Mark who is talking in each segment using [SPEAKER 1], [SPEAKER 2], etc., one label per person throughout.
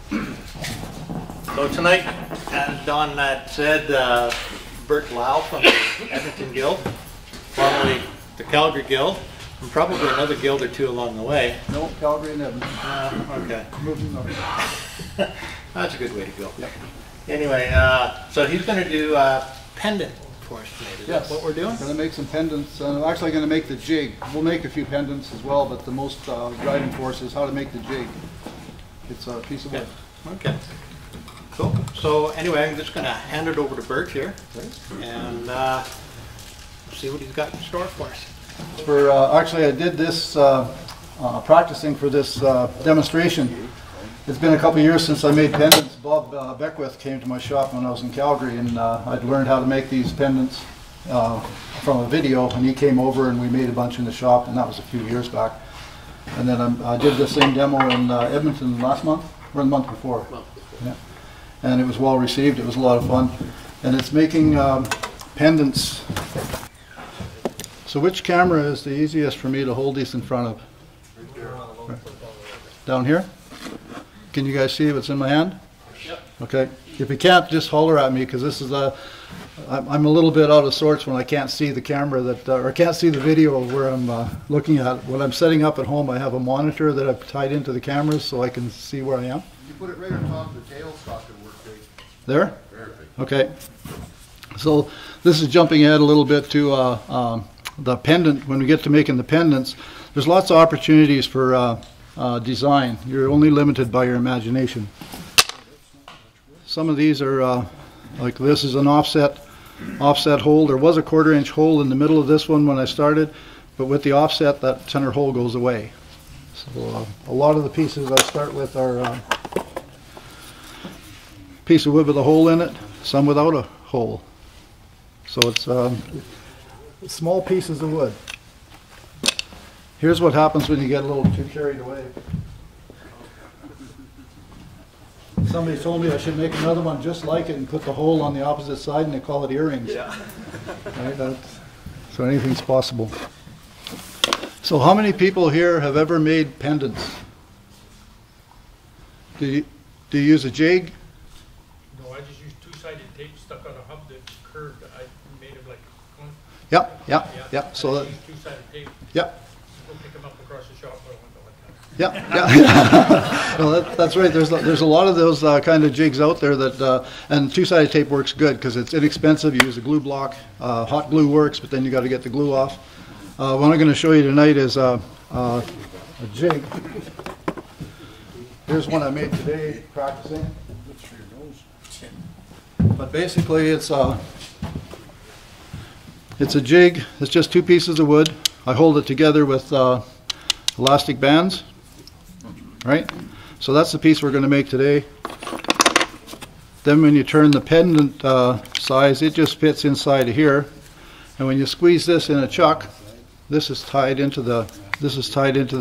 [SPEAKER 1] So tonight, as Don had said, Bert Lau from the Edmonton Guild, formerly the Calgary Guild, and probably another guild or two along the way.
[SPEAKER 2] No, Calgary and Edmonton.
[SPEAKER 1] Okay.
[SPEAKER 2] Moving north.
[SPEAKER 1] That's a good way to go.
[SPEAKER 2] Yep.
[SPEAKER 1] Anyway, so he's going to do pendant for us today. Is that what we're doing?
[SPEAKER 2] We're going to make some pendants. I'm actually going to make the jig. We'll make a few pendants as well, but the most driving force is how to make the jig. It's a piece of wood.
[SPEAKER 1] Okay. Cool. So anyway, I'm just going to hand it over to Bert here and see what he's got in store for us.
[SPEAKER 2] For actually, I did this practicing for this demonstration. It's been a couple years since I made pendants. Bob Beckwith came to my shop when I was in Calgary, and I'd learned how to make these pendants from a video, and he came over and we made a bunch in the shop, and that was a few years back. And then I did the same demo in Edmonton last month, or the month before. Yeah. And it was well received. It was a lot of fun. And it's making pendants. So which camera is the easiest for me to hold these in front of? Right. Down here? Can you guys see what's in my hand?
[SPEAKER 1] Yep. Okay.
[SPEAKER 2] If you can't, just holler at me, because this is I'm a little bit out of sorts when I can't see the camera or can't see the video where I'm looking at. When I'm setting up at home, I have a monitor that I've tied into the cameras so I can see where I am.
[SPEAKER 3] You put it right on top of the tailstock, it'll work great.
[SPEAKER 2] There?
[SPEAKER 3] Perfect.
[SPEAKER 2] Okay. So this is jumping ahead a little bit to the pendant. When we get to making the pendants, there's lots of opportunities for design. You're only limited by your imagination. Some of these are like this is an offset hole. There was a 1/4 inch hole in the middle of this one when I started, but with the offset, that center hole goes away. So a lot of the pieces I start with are a piece of wood with a hole in it, some without a hole. So it's small pieces of wood. Here's what happens when you get a little too carried away. Somebody told me I should make another one just like it and put the hole on the opposite side, and they call it earrings. Yeah. Right? So anything's possible. So how many people here have ever made pendants? Do you use a jig?
[SPEAKER 4] No, I just use two-sided tape stuck on a hub that's curved. I made it like one.
[SPEAKER 2] Yeah. So that.
[SPEAKER 4] Two-sided tape.
[SPEAKER 2] Yep.
[SPEAKER 4] Go pick them up across the shop. But I want to like that.
[SPEAKER 2] Yeah. Well, that's right. There's a lot of those kind of jigs out there that, and two-sided tape works good because it's inexpensive. You use a glue block. Hot glue works, but then you got to get the glue off. What I'm going to show you tonight is a jig. Here's one I made today practicing. But basically, it's a jig. It's just two pieces of wood. I hold it together with elastic bands. Right? So that's the piece we're going to make today. Then when you turn the pendant size, it just fits inside of here. And when you squeeze this in a chuck, this is tied into the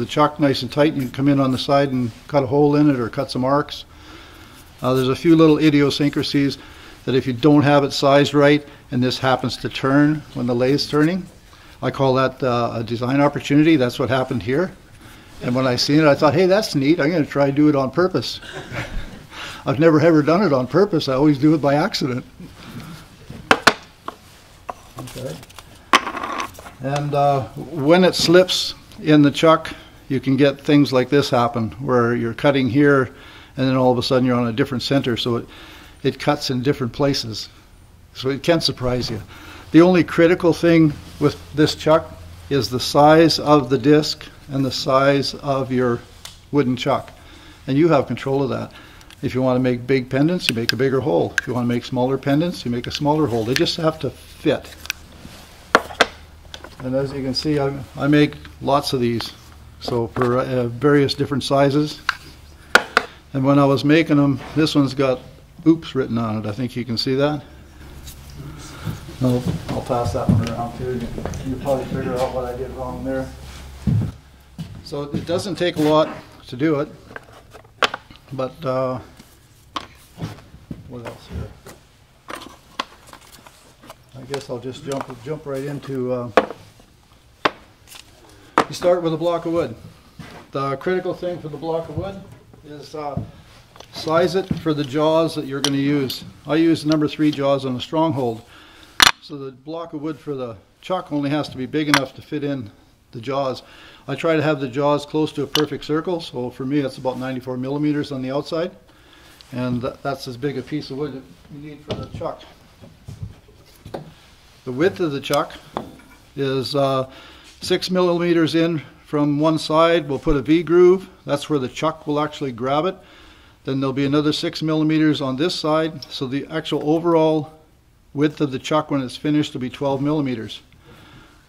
[SPEAKER 2] chuck nice and tight. You can come in on the side and cut a hole in it or cut some arcs. There's a few little idiosyncrasies that if you don't have it sized right and this happens to turn when the lathe's turning, I call that a design opportunity. That's what happened here. And when I seen it, I thought, hey, that's neat. I'm going to try to do it on purpose. I've never ever done it on purpose. I always do it by accident. Okay. And when it slips in the chuck, you can get things like this happen, where you're cutting here, and then all of a sudden you're on a different center, so it cuts in different places. So it can surprise you. The only critical thing with this chuck is the size of the disc and the size of your wooden chuck. And you have control of that. If you want to make big pendants, you make a bigger hole. If you want to make smaller pendants, you make a smaller hole. They just have to fit. And as you can see, I make lots of these, so for various different sizes. And when I was making them, this one's got oops written on it. I think you can see that. I'll pass that one around too. You'll probably figure out what I did wrong there. So it doesn't take a lot to do it, but what else here? I guess I'll just jump right into. You start with a block of wood. The critical thing for the block of wood is size it for the jaws that you're going to use. I use number 3 jaws on a stronghold. So the block of wood for the chuck only has to be big enough to fit in the jaws. I try to have the jaws close to a perfect circle, so for me it's about 94 millimeters on the outside. And that's as big a piece of wood that you need for the chuck. The width of the chuck is 6 millimeters in from one side. We'll put a V groove. That's where the chuck will actually grab it. Then there'll be another 6 millimeters on this side. So the actual overall width of the chuck when it's finished will be 12 millimeters.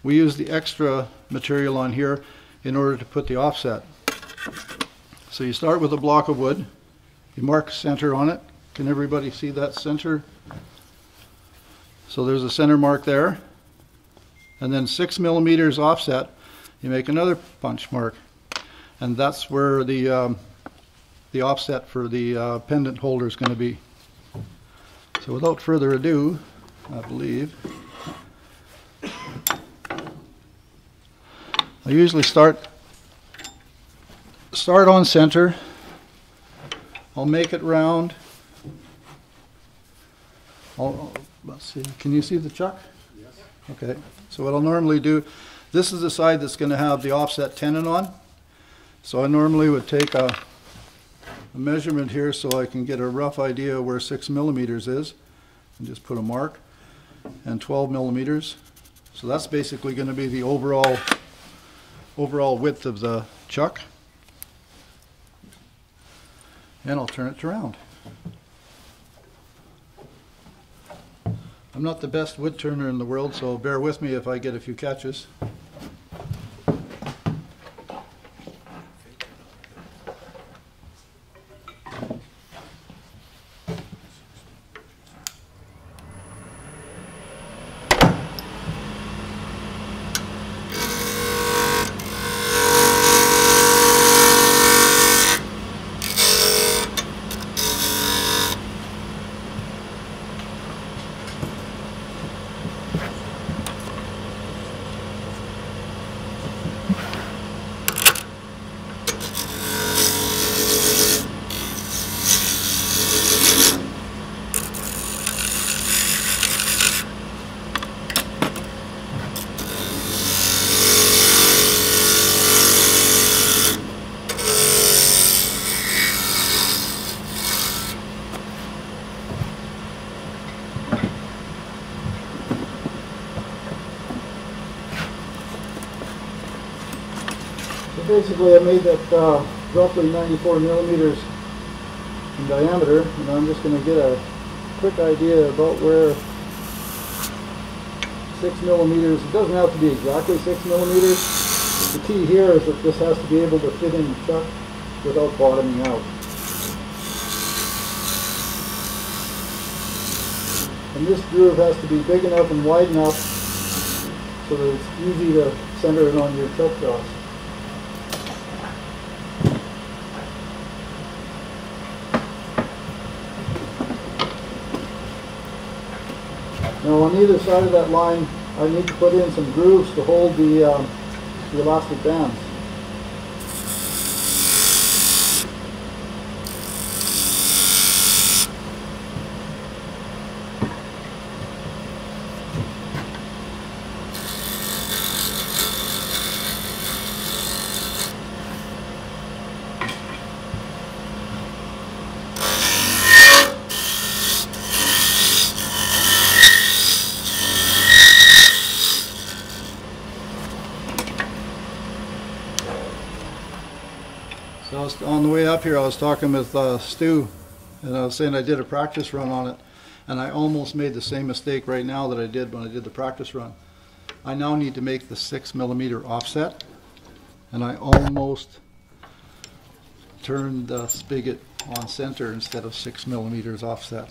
[SPEAKER 2] We use the extra material on here in order to put the offset. So you start with a block of wood. You mark center on it. Can everybody see that center? So there's a center mark there. And then 6 millimeters offset, you make another punch mark. And that's where the offset for the pendant holder is going to be. So without further ado, I believe, I usually start on center. I'll make it round. Let's see, can you see the chuck? Yes. Okay, so what I'll normally do, this is the side that's going to have the offset tenon on. So I normally would take a measurement here so I can get a rough idea where 6 millimeters is, and just put a mark, and 12 millimeters. So that's basically going to be the overall width of the chuck. And I'll turn it around. I'm not the best wood turner in the world, so bear with me if I get a few catches. Basically, I made that roughly 94 millimeters in diameter, and I'm just going to get a quick idea about where 6 millimeters, it doesn't have to be exactly 6 millimeters. The key here is that this has to be able to fit in the chuck without bottoming out. And this groove has to be big enough and wide enough so that it's easy to center it on your chuck jaws. Now on either side of that line, I need to put in some grooves to hold the elastic bands. So on the way up here I was talking with Stu, and I was saying I did a practice run on it, and I almost made the same mistake right now that I did when I did the practice run. I now need to make the 6 millimeter offset, and I almost turned the spigot on center instead of 6 millimeters offset.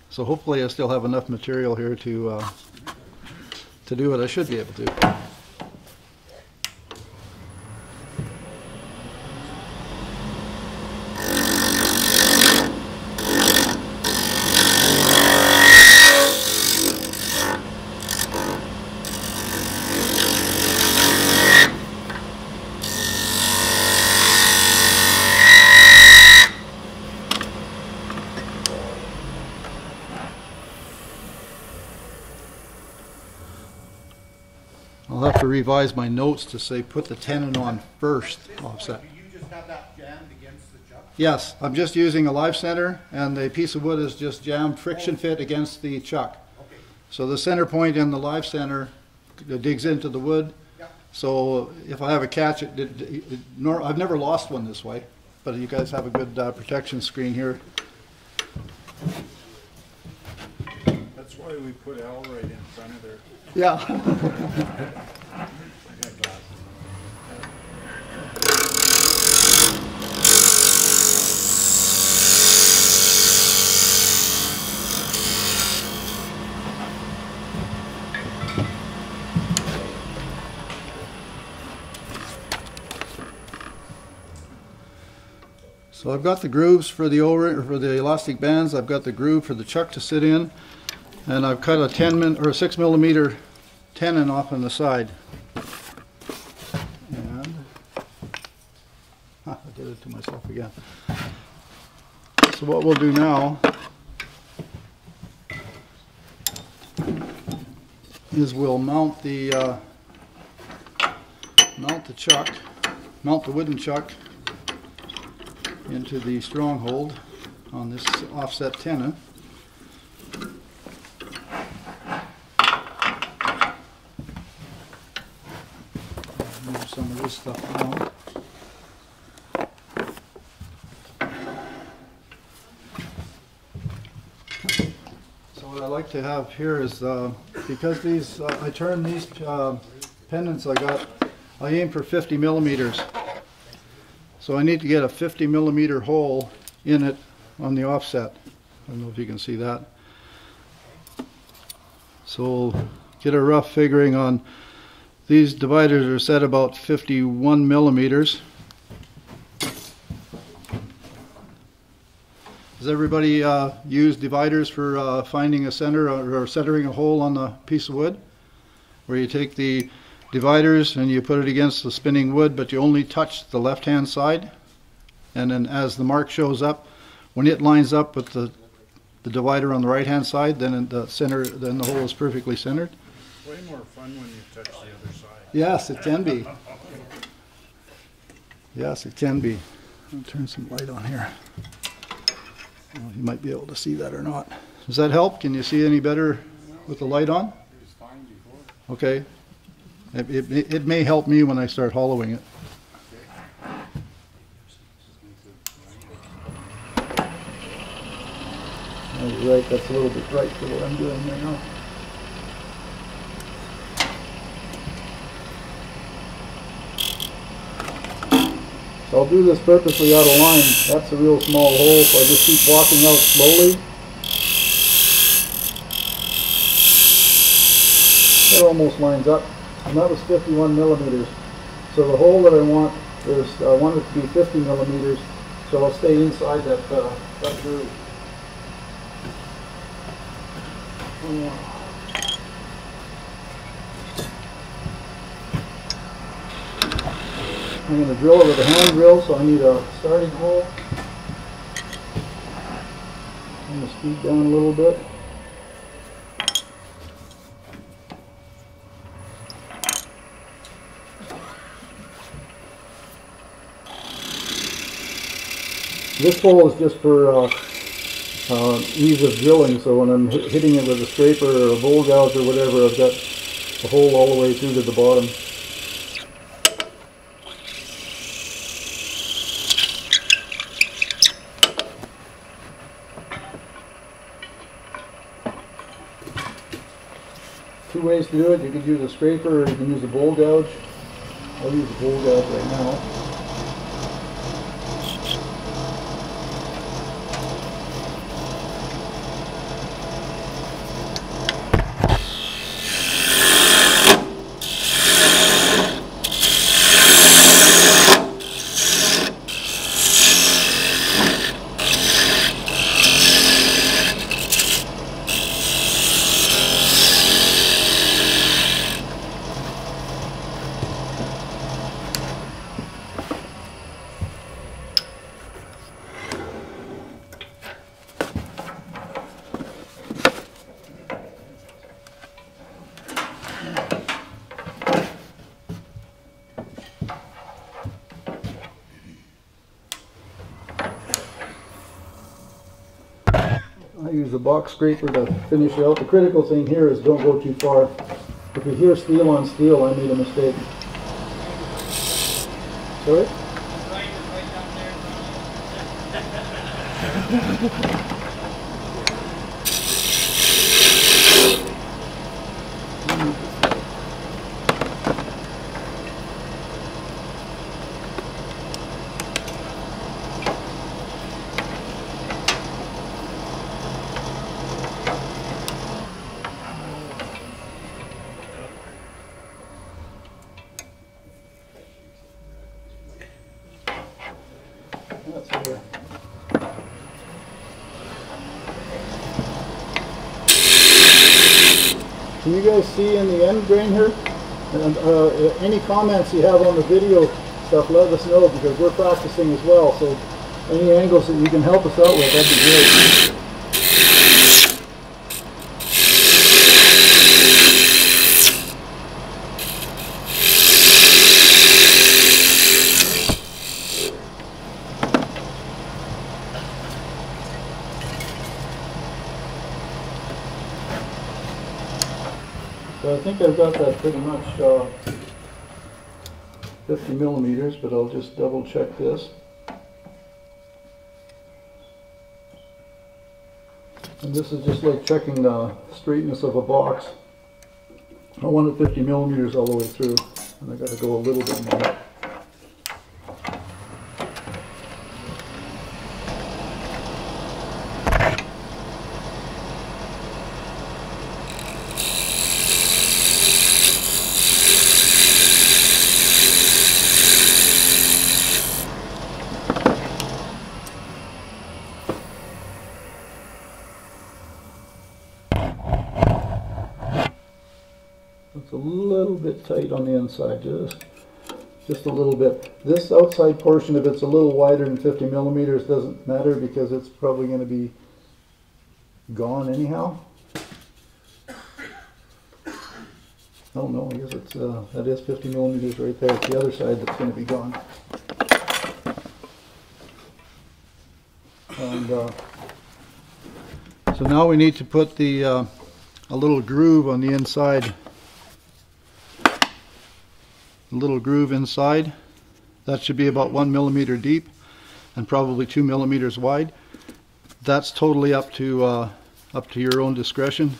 [SPEAKER 2] So hopefully I still have enough material here to do what I should be able to. I'll have to revise my notes to say put the tenon on first offset.
[SPEAKER 3] Do you just have that jammed against the chuck?
[SPEAKER 2] Yes, I'm just using a live center, and the piece of wood is just jammed friction fit against the chuck.
[SPEAKER 3] Okay.
[SPEAKER 2] So the center point in the live center digs into the wood.
[SPEAKER 3] Yep.
[SPEAKER 2] So if I have a catch, I've never lost one this way, but you guys have a good protection screen here.
[SPEAKER 5] That's why we put Al right in front of there.
[SPEAKER 2] Yeah.
[SPEAKER 5] I got glasses
[SPEAKER 2] So I've got the grooves for the O-ring, for the elastic bands. I've got the groove for the chuck to sit in, and I've cut a 6 millimeter tenon off on the side. And I did it to myself again. So what we'll do now is we'll mount the chuck, mount the wooden chuck into the stronghold on this offset tenon. Move some of this stuff down. So what I like to have here is, because these, I turn these pendants I aim for 50 millimeters. So I need to get a 50 millimeter hole in it on the offset. I don't know if you can see that. So we'll get a rough figuring on, these dividers are set about 51 millimeters. Does everybody use dividers for finding a center or centering a hole on the piece of wood? Where you take the dividers and you put it against the spinning wood, but you only touch the left hand side, and then as the mark shows up, when it lines up with the divider on the right hand side, then the hole is perfectly centered.
[SPEAKER 5] Way more fun when you touch the other side.
[SPEAKER 2] Yes, it can be. Yes, it can be. I'll turn some light on here. Well, you might be able to see that or not. Does that help? Can you see any better with the light on?
[SPEAKER 5] It was fine before.
[SPEAKER 2] Okay. It may help me when I start hollowing it. Oh, you're right, that's a little bit bright for what I'm doing here now. So I'll do this purposely out of line. That's a real small hole, so I just keep walking out slowly. It almost lines up. And that was 51 millimeters. So the hole that I want is, I want it to be 50 millimeters, so I'll stay inside that groove. I'm going to drill it with a hand drill, so I need a starting hole. I'm going to speed down a little bit. This hole is just for ease of drilling, so when I'm hitting it with a scraper or a bowl gouge or whatever, I've got a hole all the way through to the bottom. Two ways to do it. You could use a scraper or you can use a bowl gouge. I'll use a bowl gouge right now. I use a box scraper to finish it out. The critical thing here is don't go too far. If you hear steel on steel, I made a mistake. Sorry? That's here. Can you guys see in the end grain here? And any comments you have on the video stuff, let us know, because we're practicing as well. So any angles that you can help us out with, that'd be great. So I think I've got that pretty much 50 millimeters, but I'll just double check this. And this is just like checking the straightness of a box. I want it 50 millimeters all the way through, and I got to go a little bit more. It's a little bit tight on the inside, just a little bit. This outside portion, if it's a little wider than 50 millimeters, doesn't matter because it's probably going to be gone anyhow. Oh no, I guess it's that is 50 millimeters right there. It's the other side that's going to be gone. And so now we need to put the a little groove on the inside. A little groove inside. That should be about 1 millimeter deep and probably 2 millimeters wide. That's totally up to your own discretion.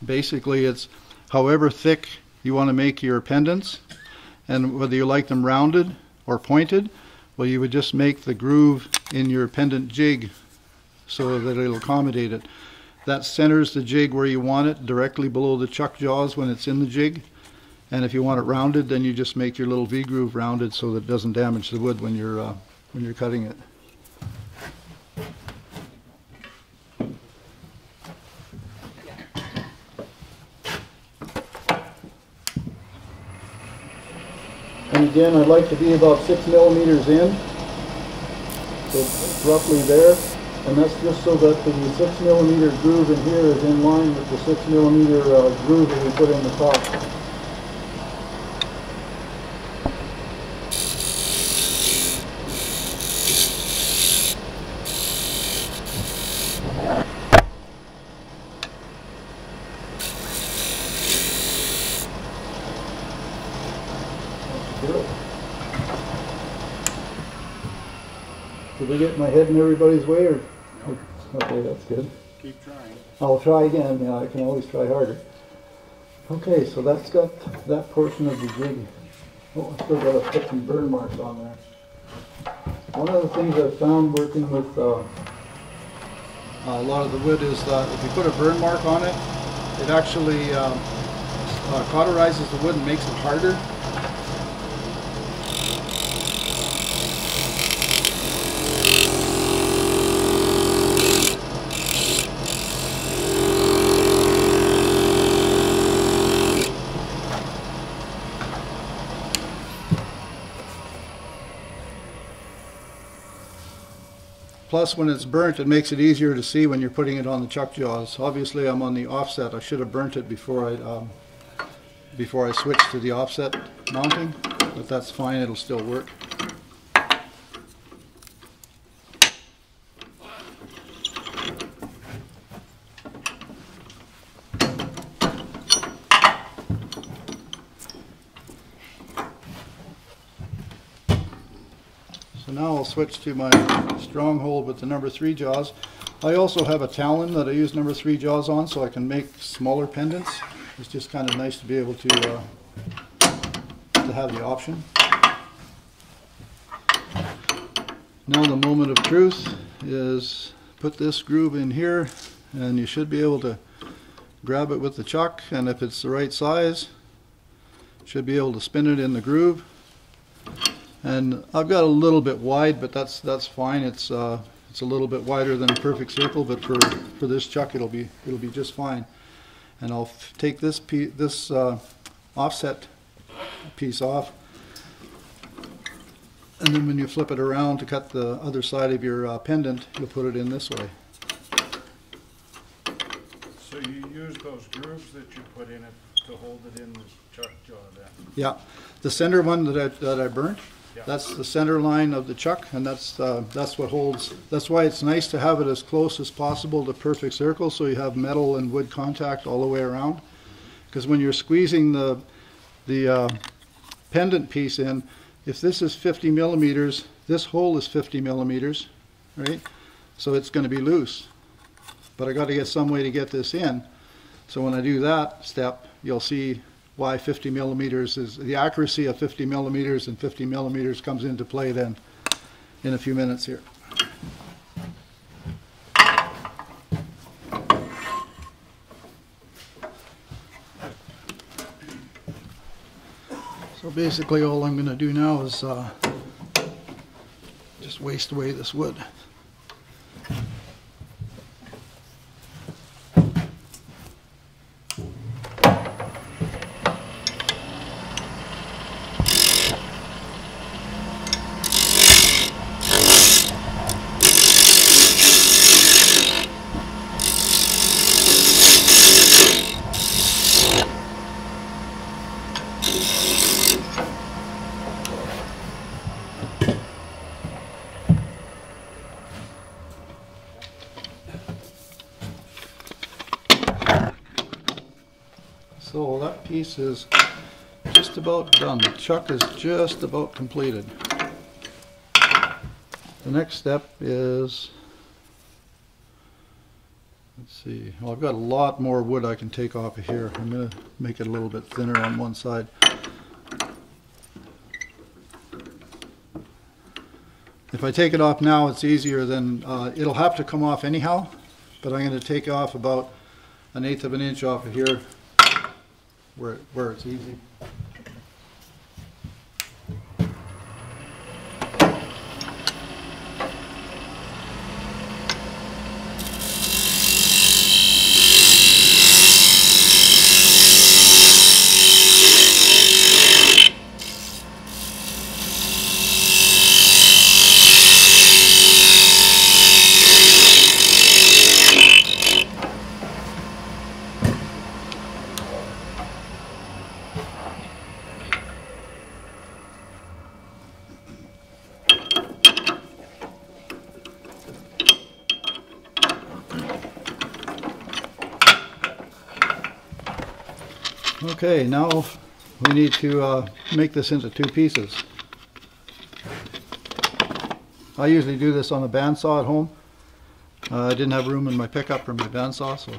[SPEAKER 2] Basically, it's however thick you want to make your pendants, and whether you like them rounded or pointed, well, you would just make the groove in your pendant jig so that it'll accommodate it. That centers the jig where you want it, directly below the chuck jaws when it's in the jig. And if you want it rounded, then you just make your little V-groove rounded so that it doesn't damage the wood when you're cutting it. And again, I'd like to be about 6 millimeters in, so it's roughly there. And that's just so that the 6 millimeter groove in here is in line with the 6 millimeter groove that we put in the top. Did I get my head in everybody's way, or? No. Okay, that's good.
[SPEAKER 5] Keep trying.
[SPEAKER 2] I'll try again. Yeah, I can always try harder. Okay, so that's got that portion of the jig. Oh, I still got to put some burn marks on there. One of the things I've found working with a lot of the wood is that if you put a burn mark on it, it actually cauterizes the wood and makes it harder. Plus, when it's burnt, it makes it easier to see when you're putting it on the chuck jaws. Obviously, I'm on the offset. I should have burnt it before I switched to the offset mounting, but that's fine. It'll still work. now I'll switch to my stronghold with the number 3 jaws. I also have a talon that I use number 3 jaws on, so I can make smaller pendants. It's just kind of nice to be able to have the option. Now the moment of truth is put this groove in here, and you should be able to grab it with the chuck, and if it's the right size, should be able to spin it in the groove. And I've got a little bit wide, but that's fine. It's a little bit wider than a perfect circle, but for this chuck it'll be just fine. And I'll take this offset piece off, and then when you flip it around to cut the other side of your pendant, you'll put it in this way.
[SPEAKER 5] So you use those grooves that you put in it to hold it in the chuck jaw then?
[SPEAKER 2] Yeah, the center one that I burnt,
[SPEAKER 5] Yeah.
[SPEAKER 2] that's the center line of the chuck, and that's what holds. That's why it's nice to have it as close as possible to perfect circle, so you have metal and wood contact all the way around. Because when you're squeezing the pendant piece in, if this is 50 millimeters, this hole is 50 millimeters, right? So it's going to be loose. But I got to get some way to get this in. So when I do that step, you'll see why 50 millimeters is the accuracy of 50 millimeters, and 50 millimeters comes into play then in a few minutes here. So basically all I'm going to do now is just waste away this wood. So that piece is just about done. The chuck is just about completed. The next step is, let's see, well, I've got a lot more wood I can take off of here. I'm going to make it a little bit thinner on one side. If I take it off now, it's easier than, it'll have to come off anyhow, but I'm going to take off about 1/8 of an inch off of here where it's easy. Okay, now we need to make this into 2 pieces. I usually do this on a bandsaw at home. I didn't have room in my pickup for my bandsaw, so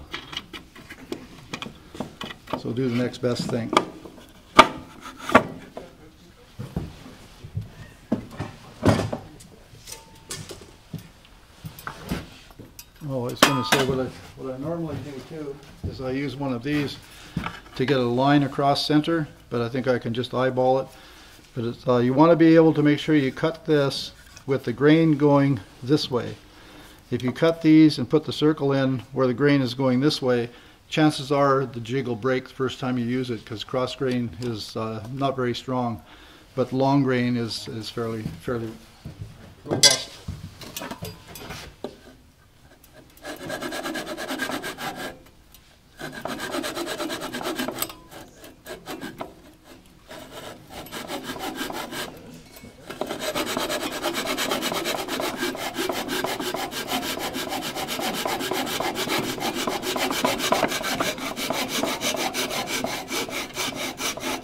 [SPEAKER 2] do the next best thing. Oh, I was going to say what I normally do too is I use one of these to get a line across center, but I think I can just eyeball it. But it's, you want to be able to make sure you cut this with the grain going this way. If you cut these and put the circle in where the grain is going this way, chances are the jig will break the first time you use it, because cross grain is not very strong, but long grain is fairly robust.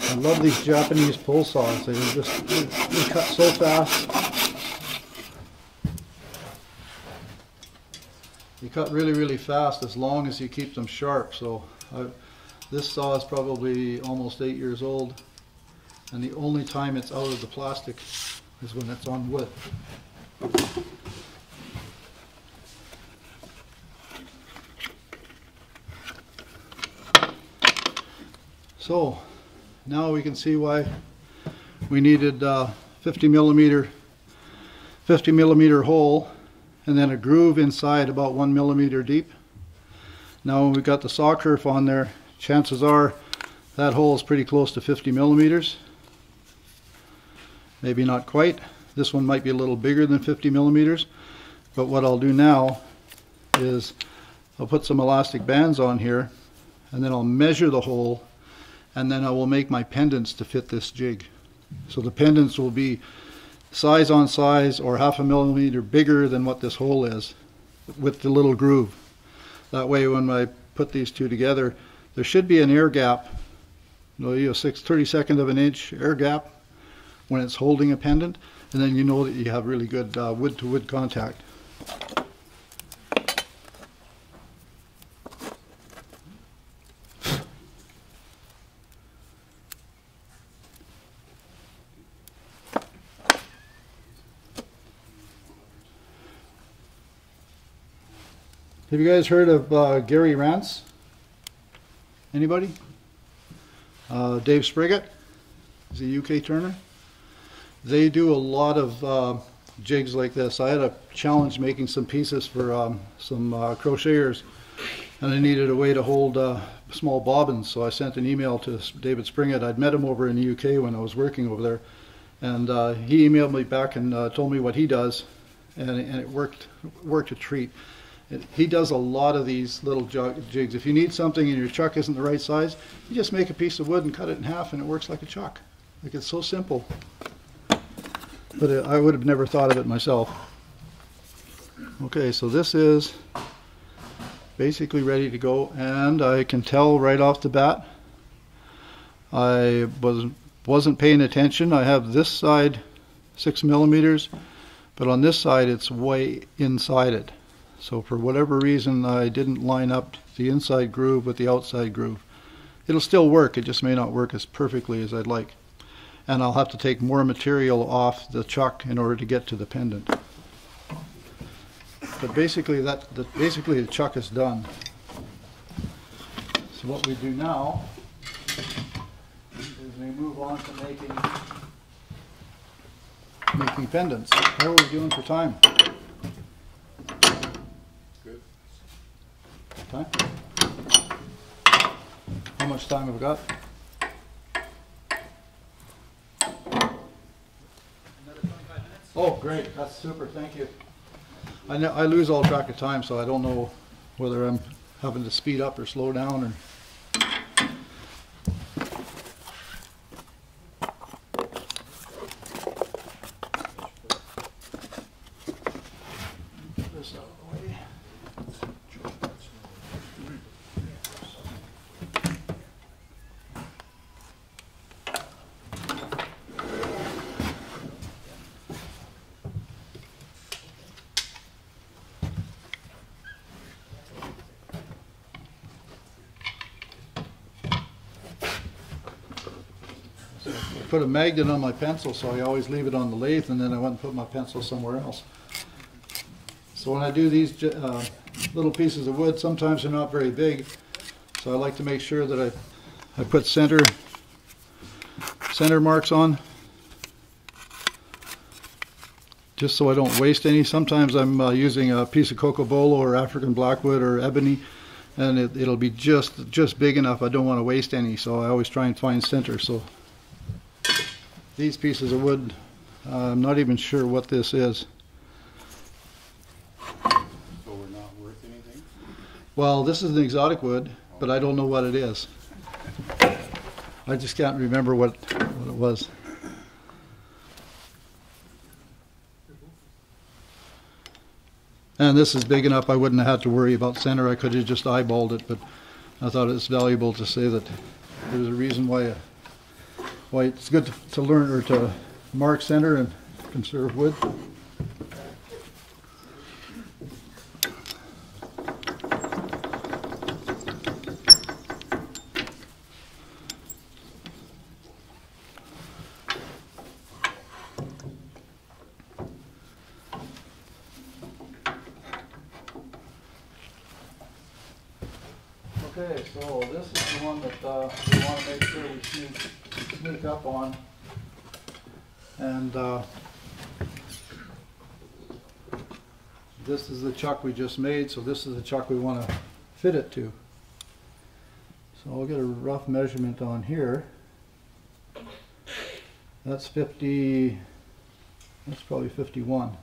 [SPEAKER 2] I love these Japanese pull saws. They cut so fast. They cut really, really fast as long as you keep them sharp. So this saw is probably almost 8 years old, and the only time it's out of the plastic is when it's on wood. So now we can see why we needed 50 millimeter hole, and then a groove inside about 1 millimeter deep. Now when we've got the saw kerf on there, chances are that hole is pretty close to 50 millimeters. Maybe not quite. This one might be a little bigger than 50 millimeters. But what I'll do now is I'll put some elastic bands on here, and then I'll measure the hole, and then I will make my pendants to fit this jig. So the pendants will be size on size or 1/2 millimeter bigger than what this hole is with the little groove. That way when I put these two together, there should be an air gap, a 32nd of an inch air gap when it's holding a pendant, and then you know that you have really good wood to wood contact. Have you guys heard of Gary Rance? Anybody? Dave Spriggett is a UK turner. They do a lot of jigs like this. I had a challenge making some pieces for some crocheters, and I needed a way to hold small bobbins, so I sent an email to David Spriggett. I'd met him over in the UK when I was working over there, and he emailed me back and told me what he does, and it worked a treat. He does a lot of these little jigs. If you need something and your chuck isn't the right size, you just make a piece of wood and cut it in half, and it works like a chuck. Like, it's so simple. But I would have never thought of it myself. Okay, so this is basically ready to go, and I can tell right off the bat I wasn't paying attention. I have this side 6 millimeters, but on this side it's way inside it. So for whatever reason I didn't line up the inside groove with the outside groove. It'll still work, it just may not work as perfectly as I'd like. And I'll have to take more material off the chuck in order to get to the pendant. But basically the chuck is done. So what we do now is we move on to making pendants. How are we doing for time? Time? How much time have we got?
[SPEAKER 3] Another 25 minutes?
[SPEAKER 2] Oh, great. That's super. Thank you. I lose all track of time, so I don't know whether I'm having to speed up or slow down. Or this out of the way. I put a magnet on my pencil, so I always leave it on the lathe, and then I went and put my pencil somewhere else. So when I do these little pieces of wood, sometimes they're not very big, so I like to make sure that I put center marks on, just so I don't waste any. Sometimes I'm using a piece of cocobolo or African blackwood or ebony, and it'll be just big enough. I don't want to waste any, so I always try and find center. So these pieces of wood, I'm not even sure what this is.
[SPEAKER 3] So we're not worth anything?
[SPEAKER 2] Well, this is an exotic wood, but I don't know what it is. I just can't remember what it was. And this is big enough I wouldn't have had to worry about center. I could have just eyeballed it, but I thought it's valuable to say that there's a reason why it's good to learn or to mark center and conserve wood. Okay, so this is the one that we want to make sure we sneak up on. And this is the chuck we just made, so this is the chuck we want to fit it to. So I'll get a rough measurement on here. That's 50, that's probably 51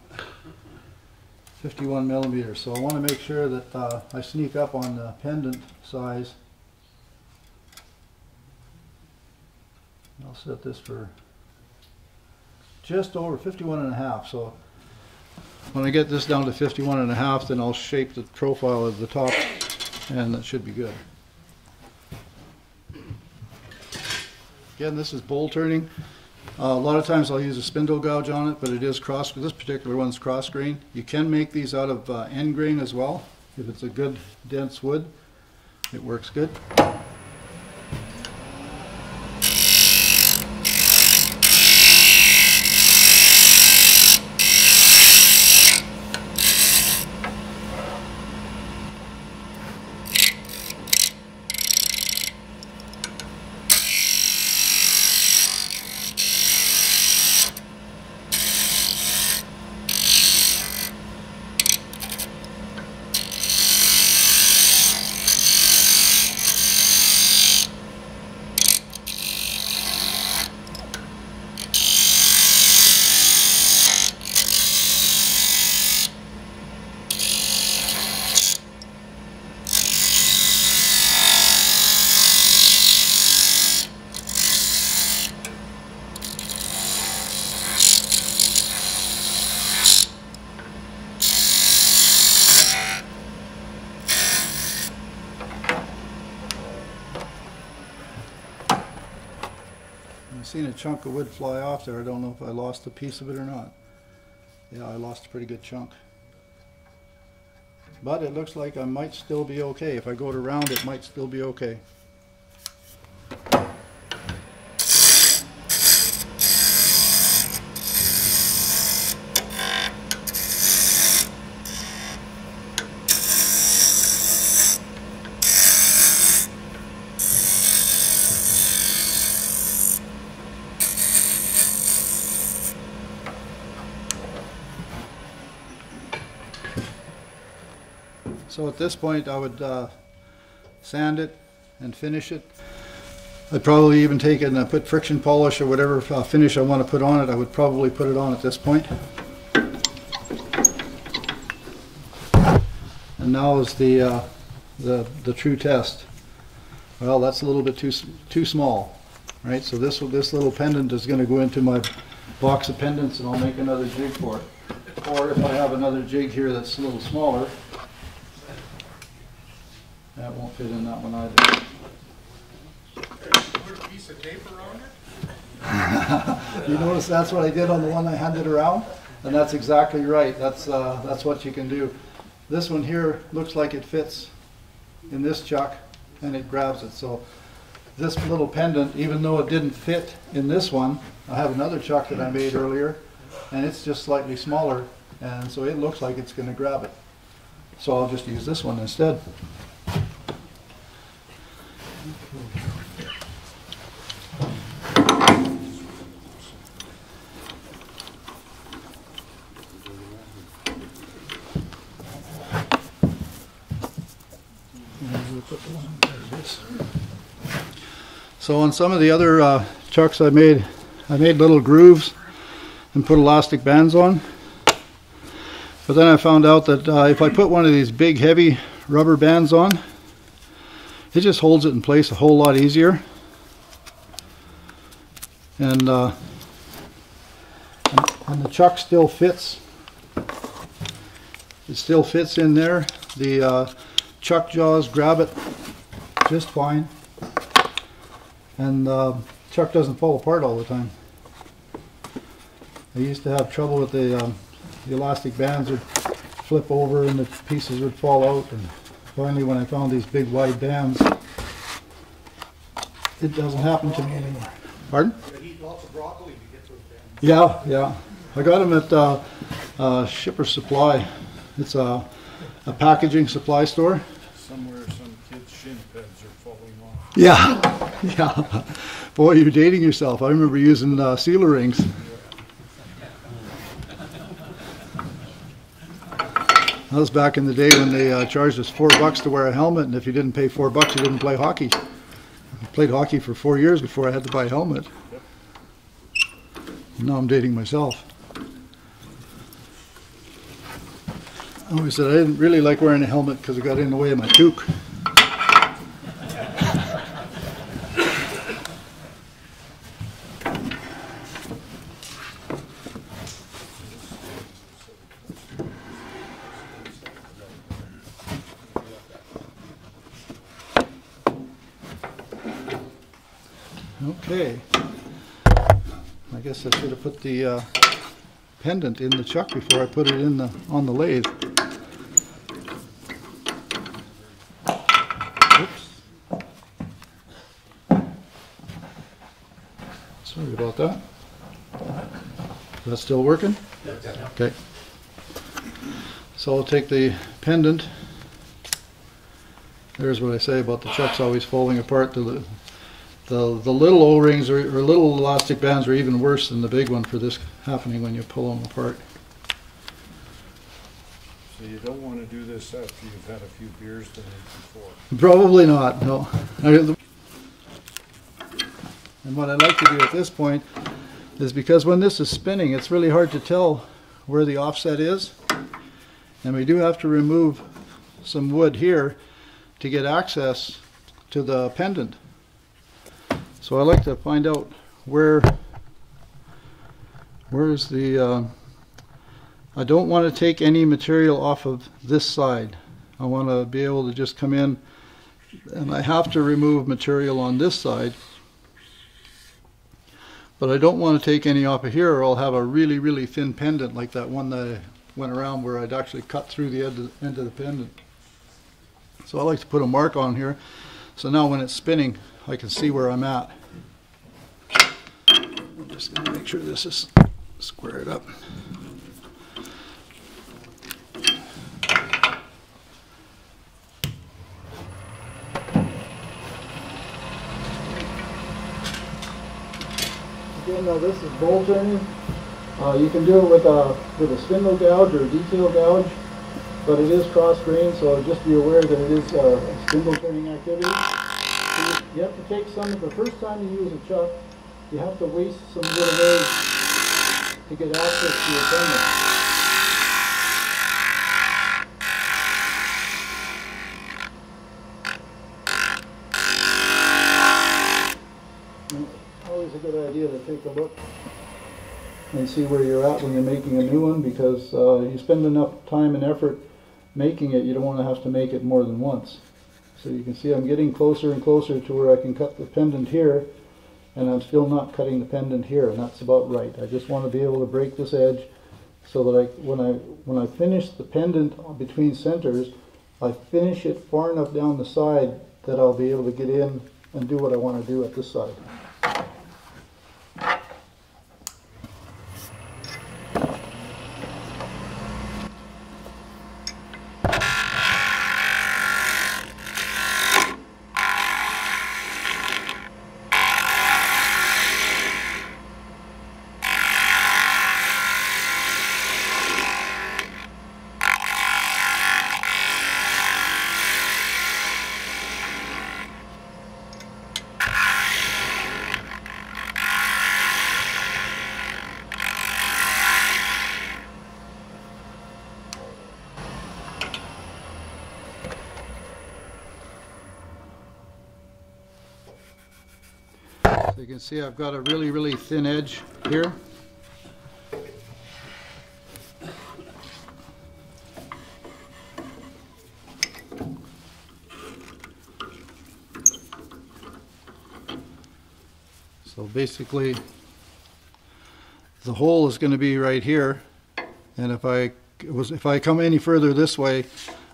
[SPEAKER 2] millimeters. So I want to make sure that I sneak up on the pendant size. I'll set this for just over 51 and a half. So when I get this down to 51 and a half, then I'll shape the profile of the top, and that should be good. Again, this is bowl turning. A lot of times I'll use a spindle gouge on it, but it is cross. This particular one's cross grain. You can make these out of end grain as well. If it's a good dense wood, it works good. I've seen a chunk of wood fly off there. I don't know if I lost a piece of it or not. Yeah, I lost a pretty good chunk. But it looks like I might still be okay. If I go to round, it might still be okay. So at this point I would sand it and finish it. I'd probably even take it and put friction polish or whatever finish I want to put on it. I would probably put it on at this point. And now is the true test. Well, that's a little bit too small, right? So this little pendant is going to go into my box of pendants, and I'll make another jig for it. Or if I have another jig here that's a little smaller, that won't fit in that one either.
[SPEAKER 5] Put a piece of tape around it?
[SPEAKER 2] You notice that's what I did on the one I handed around? And that's exactly right. That's what you can do. This one here looks like it fits in this chuck, and it grabs it. So this little pendant, even though it didn't fit in this one, I have another chuck that I made earlier, and it's just slightly smaller, and so it looks like it's going to grab it. So I'll just use this one instead. So on some of the other chucks I made little grooves and put elastic bands on. But then I found out that if I put one of these big heavy rubber bands on, it just holds it in place a whole lot easier. And the chuck still fits. It still fits in there. The chuck jaws grab it just fine. And chuck doesn't fall apart all the time. I used to have trouble with the elastic bands would flip over and the pieces would fall out, and finally when I found these big wide bands, it doesn't happen to me anymore. Pardon?
[SPEAKER 1] You eat lots of broccoli to get those bands.
[SPEAKER 2] Yeah, yeah. I got them at Shipper Supply. It's a packaging supply store.
[SPEAKER 5] Somewhere some kid's shin pad
[SPEAKER 2] Yeah, yeah. Boy, you're dating yourself. I remember using seal rings. That was back in the day when they charged us $4 to wear a helmet, and if you didn't pay $4, you didn't play hockey. I played hockey for 4 years before I had to buy a helmet. Now I'm dating myself. I always said I didn't really like wearing a helmet because it got in the way of my toque. Okay, I guess I should have put the pendant in the chuck before I put it in on the lathe. Oops. Sorry about that. Is that still working? Okay. So I'll take the pendant. There's what I say about the chucks always falling apart. The little O-rings or little elastic bands are even worse than the big one for this happening when you pull them apart.
[SPEAKER 5] So you don't want to do this after you've had a few beers the night before.
[SPEAKER 2] Probably not, no. And what I like to do at this point is, because when this is spinning, it's really hard to tell where the offset is. And we do have to remove some wood here to get access to the pendant. So I like to find out where's the, I don't want to take any material off of this side. I want to be able to just come in, and I have to remove material on this side. But I don't want to take any off of here, or I'll have a really, really thin pendant like that one that I went around where I'd actually cut through the end of the pendant. So I like to put a mark on here, so now when it's spinning I can see where I'm at. I'm just going to make sure this is squared up. Again, now this is bowl turning. You can do it with a spindle gouge or a detail gouge, but it is cross grain, so just be aware that it is a spindle turning activity. So you have to take some, the first time you use a chuck, you have to waste some wood away to get access to your pendant. Always a good idea to take a look and see where you're at when you're making a new one, because you spend enough time and effort making it, you don't want to have to make it more than once. So you can see I'm getting closer and closer to where I can cut the pendant here, and I'm still not cutting the pendant here, and that's about right. I just want to be able to break this edge so that when I finish the pendant between centers, I finish it far enough down the side that I'll be able to get in and do what I want to do at this side. So you can see I've got a really, really thin edge here. So basically the hole is going to be right here, and if I come any further this way,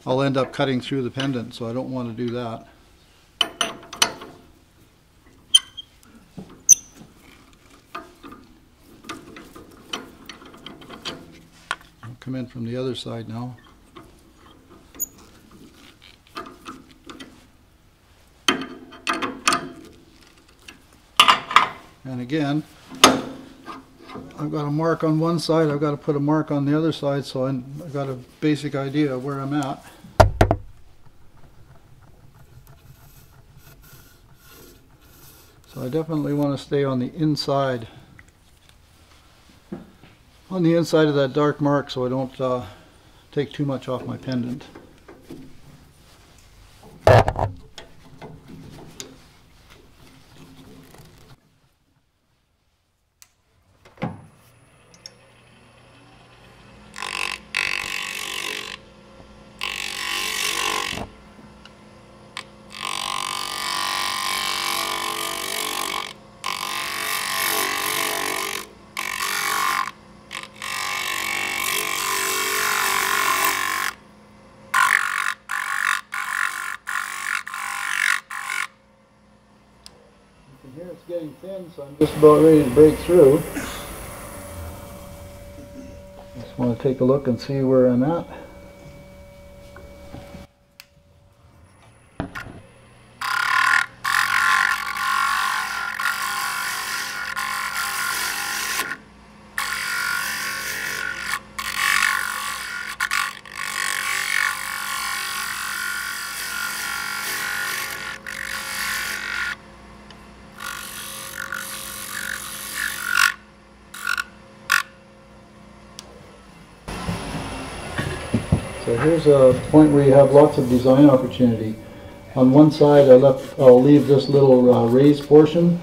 [SPEAKER 2] I'll end up cutting through the pendant, so I don't want to do that. Come in from the other side now. And again, I've got a mark on one side, I've got to put a mark on the other side, so I've got a basic idea of where I'm at. So I definitely want to stay on the inside of that dark mark, so I don't take too much off my pendant. Here it's getting thin, so I'm just about ready to break through. Just want to take a look and see where I'm at. So here's a point where you have lots of design opportunity. On one side I'll leave this little raised portion.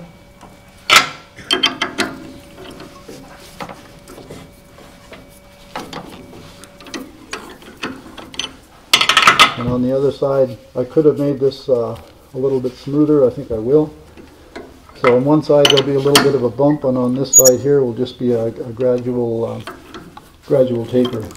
[SPEAKER 2] And on the other side I could have made this a little bit smoother. I think I will. So on one side there'll be a little bit of a bump, and on this side here will just be a gradual taper.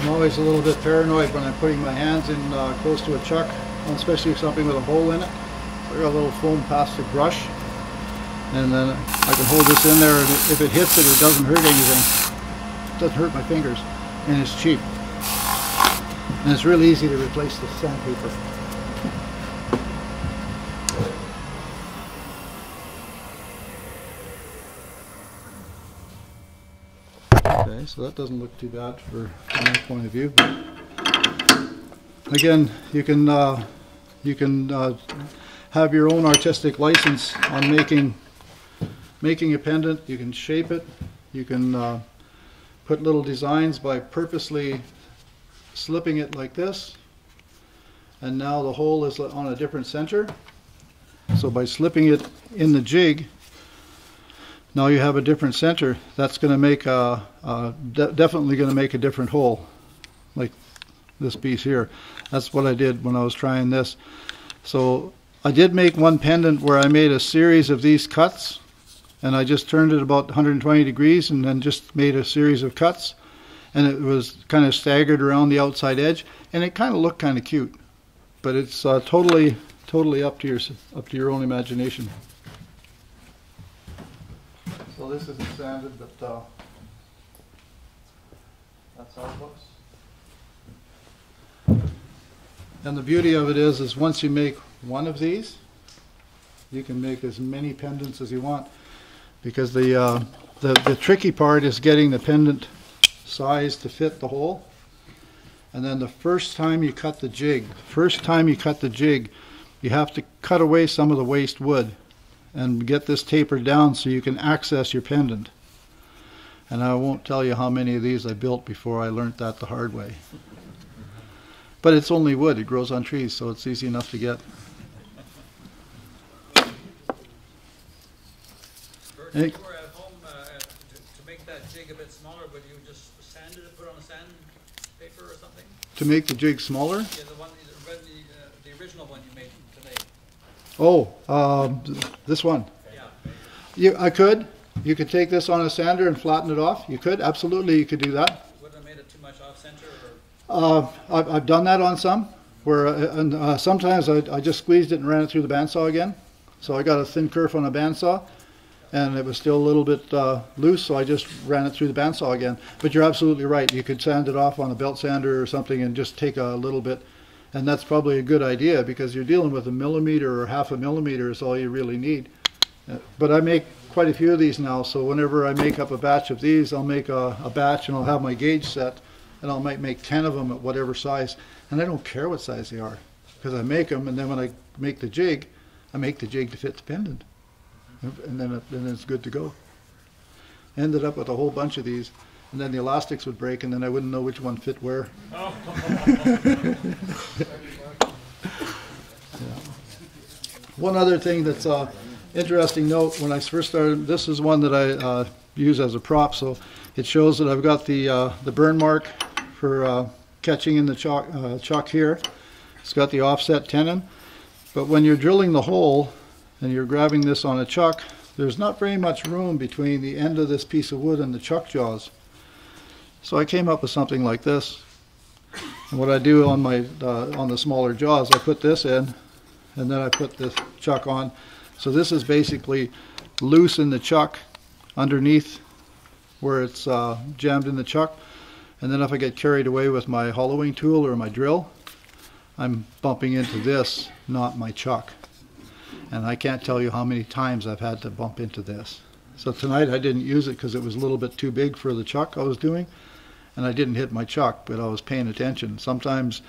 [SPEAKER 2] I'm always a little bit paranoid when I'm putting my hands in close to a chuck, especially something with a hole in it. So I got a little foam plastic brush, and then I can hold this in there, and if it hits it, it doesn't hurt anything. It doesn't hurt my fingers, and it's cheap. And it's really easy to replace the sandpaper. Okay, so that doesn't look too bad from my point of view. But again, you can have your own artistic license on making a pendant. You can shape it. You can put little designs by purposely slipping it like this. And now the hole is on a different center. So by slipping it in the jig, now you have a different center. That's going to make definitely going to make a different hole, like this piece here. That's what I did when I was trying this. So I did make one pendant where I made a series of these cuts, and I just turned it about 120 degrees and then just made a series of cuts, and it was kind of staggered around the outside edge, and it kind of looked kind of cute. But it's totally up to your own imagination. So this isn't sanded, but that's how it looks. And the beauty of it is once you make one of these, you can make as many pendants as you want, because the tricky part is getting the pendant size to fit the hole. And then the first time you cut the jig, you have to cut away some of the waste wood and get this tapered down so you can access your pendant. And I won't tell you how many of these I built before I learned that the hard way. But it's only wood, it grows on trees, so it's easy enough to get.
[SPEAKER 6] Bert,
[SPEAKER 2] Hey.
[SPEAKER 6] if you were at home to make that jig a bit smaller, would you just sand it and put it on a sandpaper or something?
[SPEAKER 2] To make the jig smaller?
[SPEAKER 6] Yeah, the original one you made today.
[SPEAKER 2] Oh, this one.
[SPEAKER 6] Yeah.
[SPEAKER 2] I could. You could take this on a sander and flatten it off. You could, absolutely, you could do that.
[SPEAKER 6] Wouldn't have made it too much off center, or?
[SPEAKER 2] I've done that on some, where and sometimes I just squeezed it and ran it through the bandsaw again. So I got a thin kerf on a bandsaw, and it was still a little bit loose, so I just ran it through the bandsaw again. But you're absolutely right. You could sand it off on a belt sander or something and just take a little bit, and that's probably a good idea because you're dealing with a millimeter or half a millimeter is all you really need. But I make quite a few of these now, so whenever I make up a batch of these, I'll make a batch and I'll have my gauge set, and I might make 10 of them at whatever size, and I don't care what size they are because I make them, and then when I make the jig, I make the jig to fit the pendant, and then it's good to go. Ended up with a whole bunch of these, and then the elastics would break, and then I wouldn't know which one fit where.
[SPEAKER 4] Oh.
[SPEAKER 2] Yeah. One other thing that's interesting note, when I first started, this is one that I use as a prop, so it shows that I've got the burn mark for catching in the chuck here. It's got the offset tenon, but when you're drilling the hole and you're grabbing this on a chuck, there's not very much room between the end of this piece of wood and the chuck jaws. So I came up with something like this. And what I do on my on the smaller jaws, I put this in, and then I put this chuck on. So this is basically loose in the chuck underneath where it's jammed in the chuck. And then if I get carried away with my hollowing tool or my drill, I'm bumping into this, not my chuck. And I can't tell you how many times I've had to bump into this. So tonight I didn't use it because it was a little bit too big for the chuck I was doing. And I didn't hit my chuck, but I was paying attention. Sometimes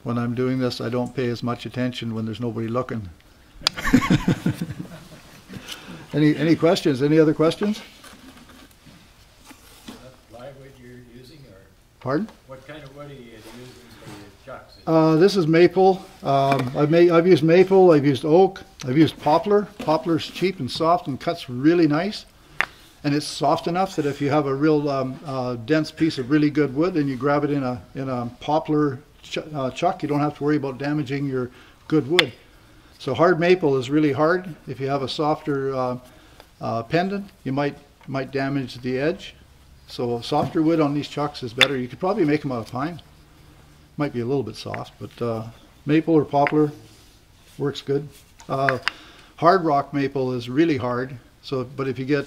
[SPEAKER 2] when I'm doing this, I don't pay as much attention when there's nobody looking. Any questions? Any other questions?
[SPEAKER 7] Plywood you're using, or
[SPEAKER 2] Pardon?
[SPEAKER 7] what kind of wood are you using for your chucks?
[SPEAKER 2] This is maple. I've used maple. I've used oak. I've used poplar. Poplar's cheap and soft and cuts really nice. And it's soft enough that if you have a real dense piece of really good wood and you grab it in a poplar chuck, you don't have to worry about damaging your good wood. So hard maple is really hard. If you have a softer pendant, you might damage the edge. So softer wood on these chucks is better. You could probably make them out of pine. Might be a little bit soft, but maple or poplar works good. Hard rock maple is really hard. So, but if you get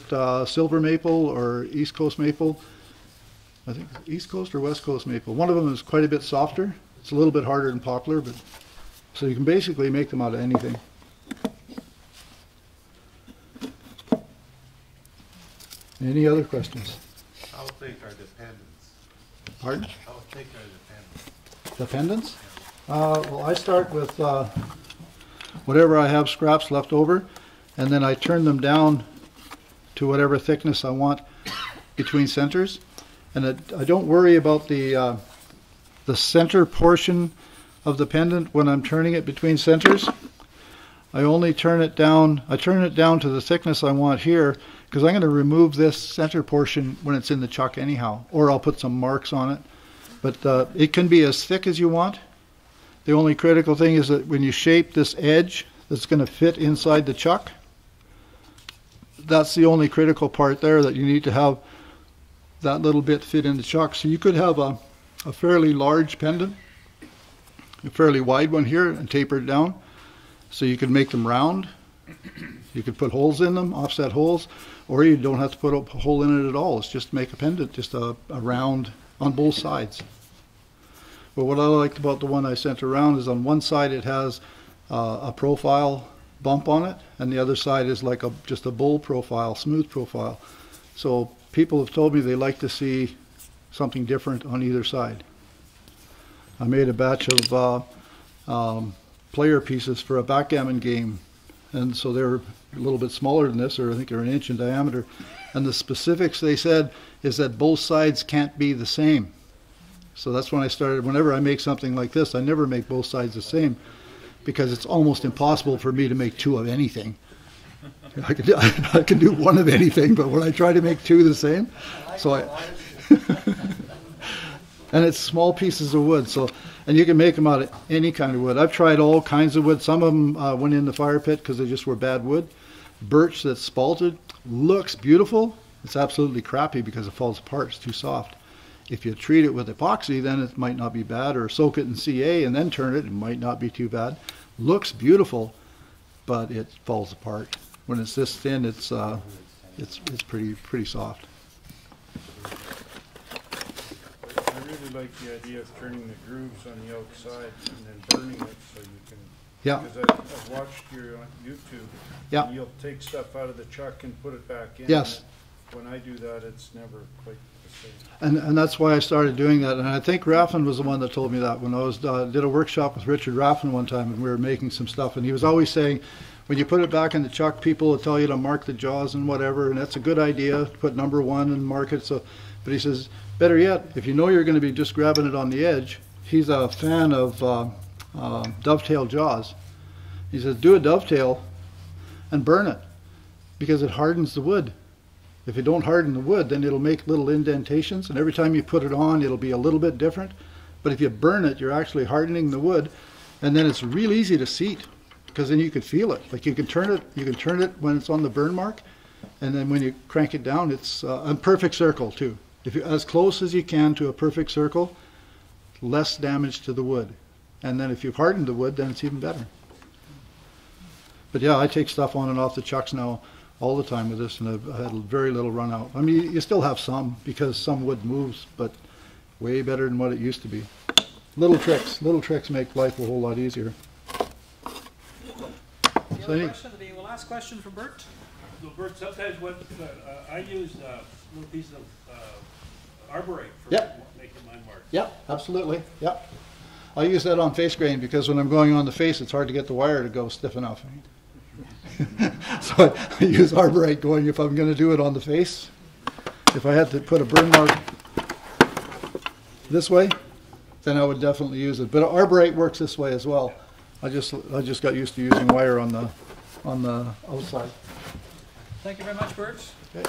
[SPEAKER 2] silver maple or East Coast maple, I think East Coast or West Coast maple, one of them is quite a bit softer. It's a little bit harder than poplar, but so you can basically make them out of anything. Any other questions?
[SPEAKER 3] How thick are the pendants?
[SPEAKER 2] Pardon?
[SPEAKER 3] How thick are the pendants?
[SPEAKER 2] The pendants? Well, I start with whatever I have scraps left over, and then I turn them down to whatever thickness I want between centers. And I don't worry about the center portion of the pendant when I'm turning it between centers. I only turn it down. I turn it down to the thickness I want here, because I'm going to remove this center portion when it's in the chuck anyhow, or I'll put some marks on it. But it can be as thick as you want. The only critical thing is that when you shape this edge that's going to fit inside the chuck, that's the only critical part there, that you need to have that little bit fit in the chuck. So you could have a fairly large pendant, a fairly wide one here, and taper it down. So you could make them round. You could put holes in them, offset holes, or you don't have to put a hole in it at all. It's just make a pendant, just a round on both sides. But what I liked about the one I sent around is on one side it has a profile bump on it, and the other side is like just a bowl profile, smooth profile. So people have told me they like to see something different on either side. I made a batch of player pieces for a backgammon game, and so they're a little bit smaller than this, or I think they're 1 inch in diameter. And the specifics they said is that both sides can't be the same. So that's when I started, whenever I make something like this, I never make both sides the same, because it's almost impossible for me to make two of anything. I can do one of anything, but when I try to make two the same, so and it's small pieces of wood, so, and you can make them out of any kind of wood. I've tried all kinds of wood. Some of them went in the fire pit because they just were bad wood. Birch that's spalted looks beautiful. It's absolutely crappy because it falls apart. It's too soft. If you treat it with epoxy, then it might not be bad, or soak it in CA and then turn it. It might not be too bad. Looks beautiful, but it falls apart. When it's this thin, it's pretty soft.
[SPEAKER 5] I really like the idea of turning the grooves on the outside and then burning it so you can.
[SPEAKER 2] Yeah.
[SPEAKER 5] Because I've watched your on YouTube.
[SPEAKER 2] Yeah.
[SPEAKER 5] You'll take stuff out of the chuck and put it back in.
[SPEAKER 2] Yes.
[SPEAKER 5] When I do that, it's never quite the same.
[SPEAKER 2] And that's why I started doing that. And I think Raffin was the one that told me that when I was did a workshop with Richard Raffin one time, and we were making some stuff, and he was always saying, when you put it back in the chuck, people will tell you to mark the jaws and whatever, and that's a good idea, put number 1 and mark it. So, but he says, better yet, if you know you're going to be just grabbing it on the edge, he's a fan of dovetail jaws. He says, do a dovetail and burn it, because it hardens the wood. If you don't harden the wood, then it'll make little indentations, and every time you put it on, it'll be a little bit different. But if you burn it, you're actually hardening the wood, and then it's real easy to seat, because then you can feel it. Like you can turn it when it's on the burn mark, and then when you crank it down, it's a perfect circle too. If you're as close as you can to a perfect circle, less damage to the wood. And then if you've hardened the wood, then it's even better. But yeah, I take stuff on and off the chucks now all the time with this, and I've had very little run out. I mean, you still have some, because some wood moves, but way better than what it used to be. Little tricks make life a whole lot easier.
[SPEAKER 6] Any other question? Any last question for Bert?
[SPEAKER 4] So Bert, sometimes what I use little pieces of arborite for making my marks.
[SPEAKER 2] Yep, absolutely. Yep. I use that on face grain because when I'm going on the face, it's hard to get the wire to go stiff enough. So I use arborite going if I'm going to do it on the face. If I had to put a burn mark this way, then I would definitely use it. But arborite works this way as well. I just got used to using wire on the outside.
[SPEAKER 6] Thank you very much, Bert.
[SPEAKER 2] Okay.